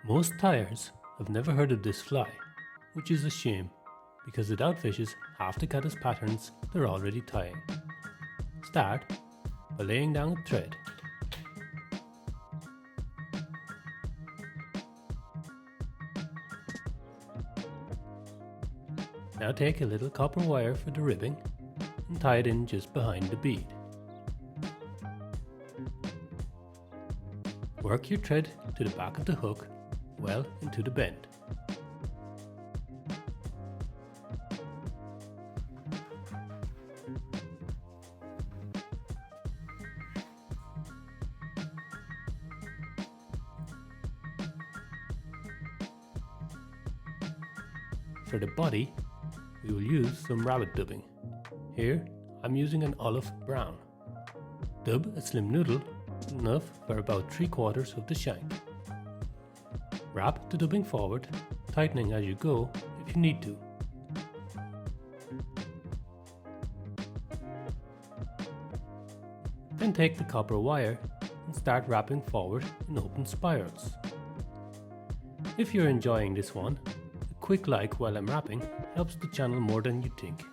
Most tyers have never heard of this fly, which is a shame because it outfishes half the caddis patterns they're already tying. Start by laying down a thread. Now take a little copper wire for the ribbing and tie it in just behind the bead. Work your thread to the back of the hook well into the bend. For the body, we will use some rabbit dubbing. Here I'm using an olive brown. Dub a slim noodle enough for about 3/4 of the shank. Wrap the dubbing forward, tightening as you go if you need to. Then take the copper wire and start wrapping forward in open spirals. If you're enjoying this one, a quick like while I'm wrapping helps the channel more than you think.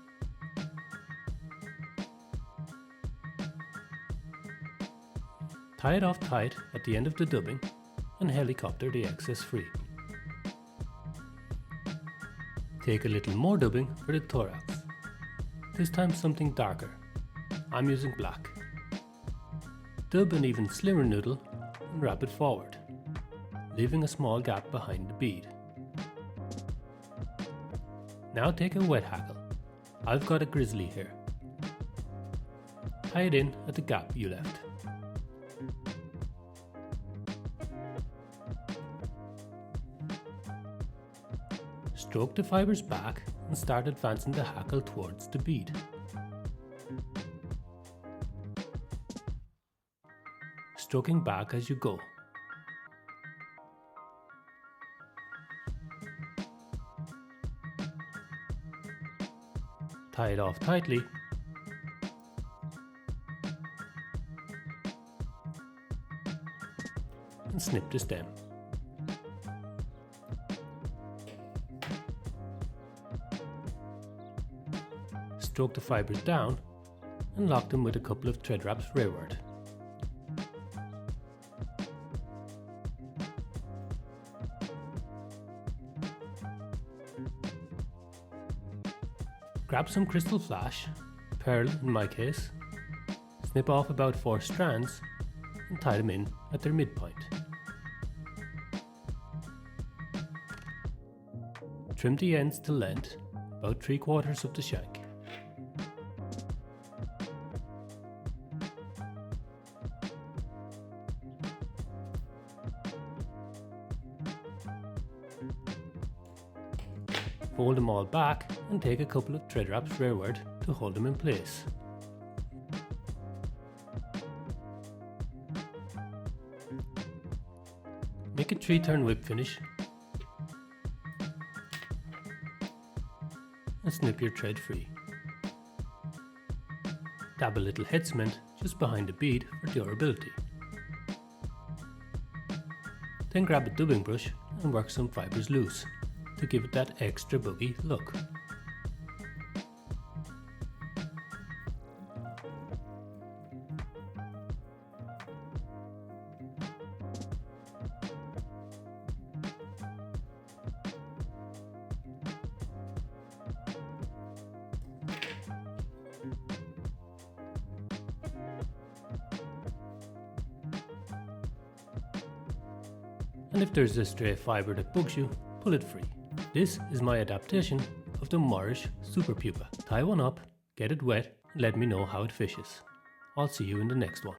Tie it off tight at the end of the dubbing and helicopter the excess free. Take a little more dubbing for the thorax. This time something darker. I'm using black. Dub an even slimmer noodle and wrap it forward, leaving a small gap behind the bead. Now take a wet hackle. I've got a grizzly here. Tie it in at the gap you left. Stroke the fibres back and start advancing the hackle towards the bead. Stroking back as you go. Tie it off tightly and snip the stem. Stroke the fibres down and lock them with a couple of thread wraps rearward. Grab some crystal flash, pearl in my case, snip off about 4 strands and tie them in at their midpoint. Trim the ends to length, about 3/4 of the shank. Fold them all back and take a couple of thread wraps rearward to hold them in place. Make a 3-turn whip finish and snip your thread free. Dab a little head cement just behind the bead for durability. Then grab a dubbing brush and work some fibres loose to give it that extra boogie look. And if there's a stray fibre that bugs you, pull it free. This is my adaptation of the Morrish Super Pupa. Tie one up, get it wet, and let me know how it fishes. I'll see you in the next one.